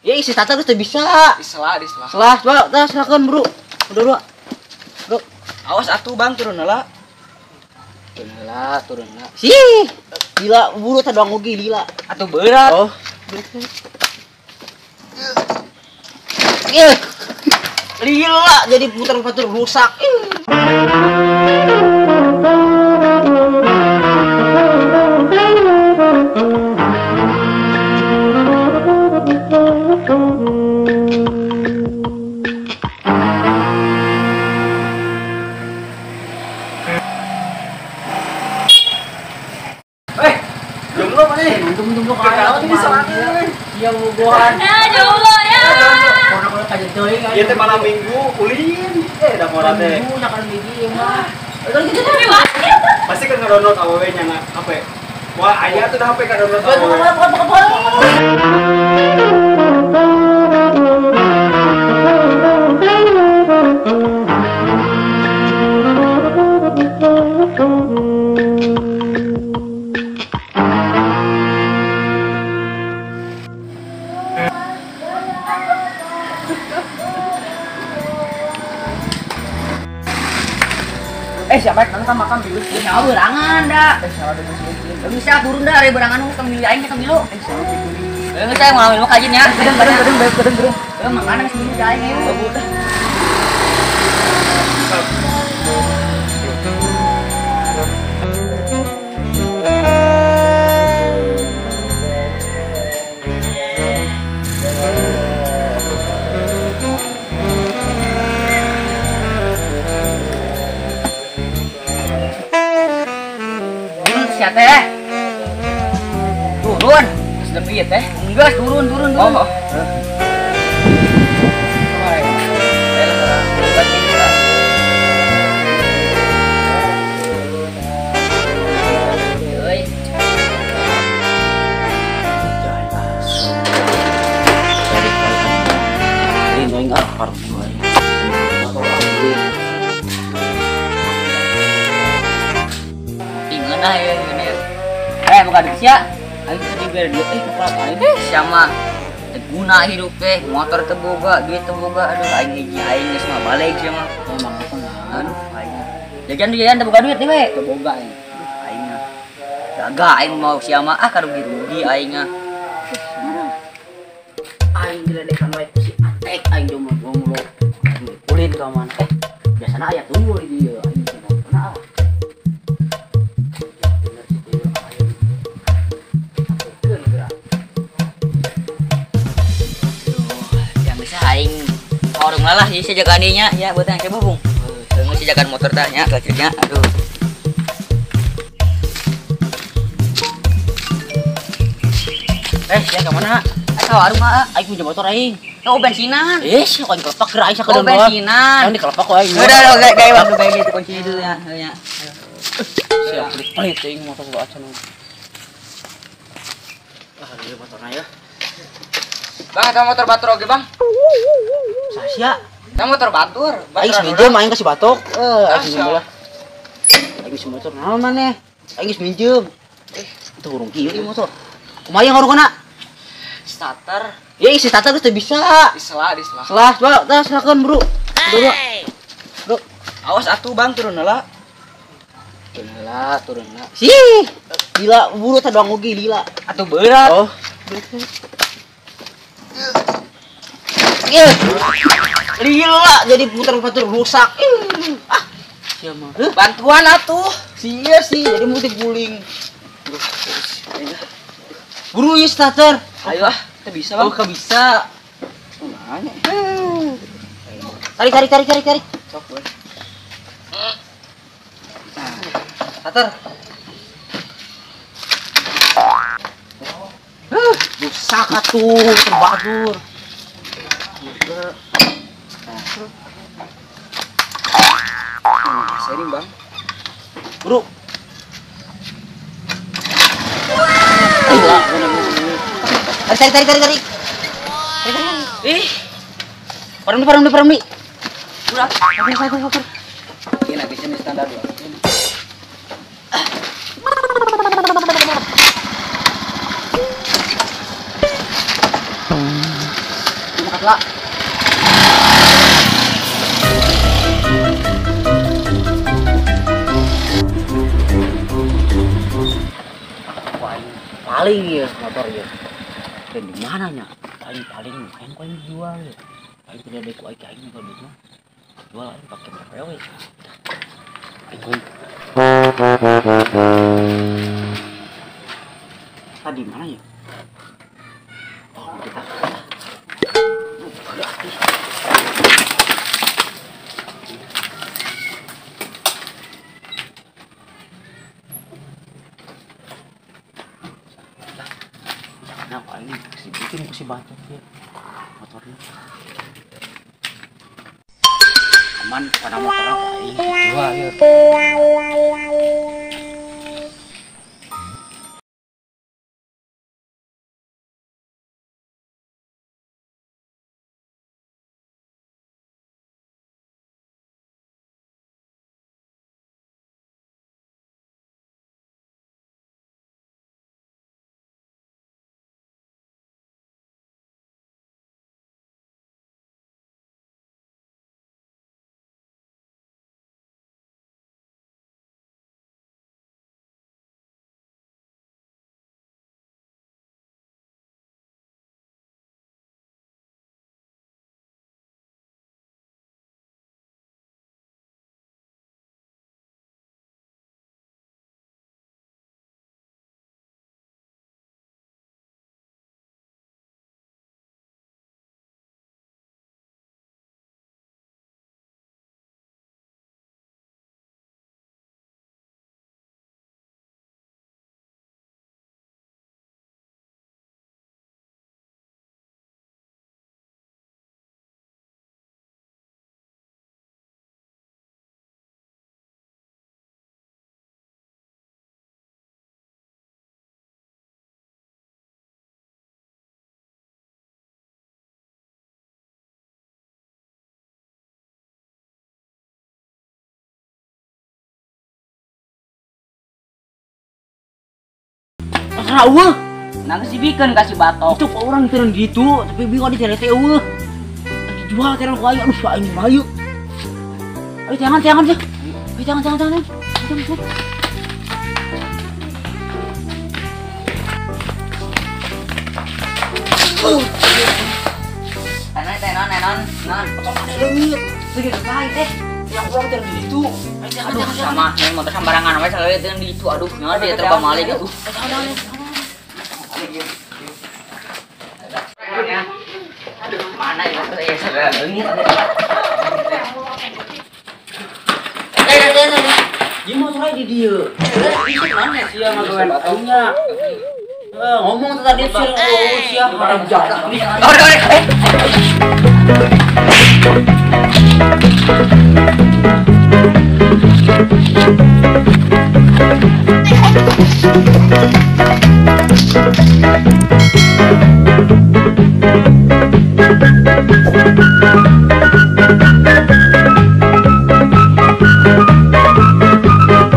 Ya isi tata geus teu bisa. Disela. Selah, tah serahkeun, Bro. Udah. Bro. Awas atuh, Bang, turun heula. Turun heula. Sih. Gila, buru teh doang oge gila. Atuh berat. Oh. Lila jadi putar-putar rusak. Jomblo mana nih? Jomblo kayak ini salahnya. Iya bobohan. Jomblo ya. Kono kajet teuing Ieu teh malam Minggu ulin. Da mora teh. Minggu nyakan hiji mah. Pasti kan ngedownload awewe nya HP. Wah, aya tuh HP ka download awewe. Siapa yang makan dulu? Nyawa berangan dah. Bisa turun dah dari berangan lu kami aing kita milu. Enggak saya mau ilmu kajin ya. Gedeng. Makanan sini aing ya. Siapa teh? Turun. Geus depi teh. Enggak, turun. Oh. Nah ya ini. Bukan sia. Aing teh biar duit kepala aing. Sama guna hidup teh, motor teu boga, duit teu boga. Aduh aing hiji aing geus mah balik sia mah. Emang Aduh aing. Jajan teu boga duit teh we. teu boga aing. Aing mah. Jaga aing mau sia mah karugi-rugi aing mah. Aing diledekan wae ku si Atek aing jomblo. Kulit ka mana? Biasana aya tunggu di dieu aing pernah. Aing orang lah jadi sejaganinya ya buat yang coba bung sejagan motor tanya kecilnya aduh ya kemana ke warung mah aing punya motor aing bensinan Kok dikelepak geura aing sakedeung bensinan yang dikelepak wae udah kayak waktu kayak gitu kunci dulu ya siap pelit teuing motor gua acan ieu motorna ya Bang, ada motor batur oge, Bang. Sasia Ada motor batur. aing minjem aing kasih batok aing minjem lah aing geus motor naon maneh aing geus minjem itu urung kieu ieu motor kumaha harugana Starter. ya isi tata geus teu bisa Disela. selah tah serahkeun bro udah bro Awas atuh, Bang, turun heula. turun heula sih gila buru teh doang oge gila Atuh berat. oh lila jadi putar-putar rusak. Siapa? Bantuan atuh. Sia sih jadi mesti guling. Buru ya starter. Ayo ah, teu bisa, Bang. Oh, bisa. Mana? Tarik. Sok, boy. Starter. Rusak atuh, terbadur. Sering, Bang. Bro. Tarik. Parang di. Udah. Fakir. Ini lagi jenis standar, Bang. Kak. Paling ya motor ya. Dan di mananya? Paling main kau yang jual ya. Paling tidak ada kau aja ini kalau itu. Jual aja pakai berapa ya? Tadi mana ya? Oh, kita. Nah, ini kasih batu ya motornya. Aman pada motor apa ini? Dua ya. Masalah eueuh. Nah kasih bikin kasih batok. Itu kok orang turun gitu, tapi bingung di tele eueuh. Lagi jual terang ku ayo aduh ini mah ayo. Ayo jangan sih. Ayo jangan. Jangan. Non. Kok ada leungit. Segitu baik teh. Yang orang turun gitu. Aduh sama neng motor sembarangan we sekali teu di itu aduh nyawa dia terbang maling aduh. Aduh mana ya saya leungit. Di motor di dia. Di mana sih yang ngagawean punya? Ngomong tadi sih, siapa harap jaga.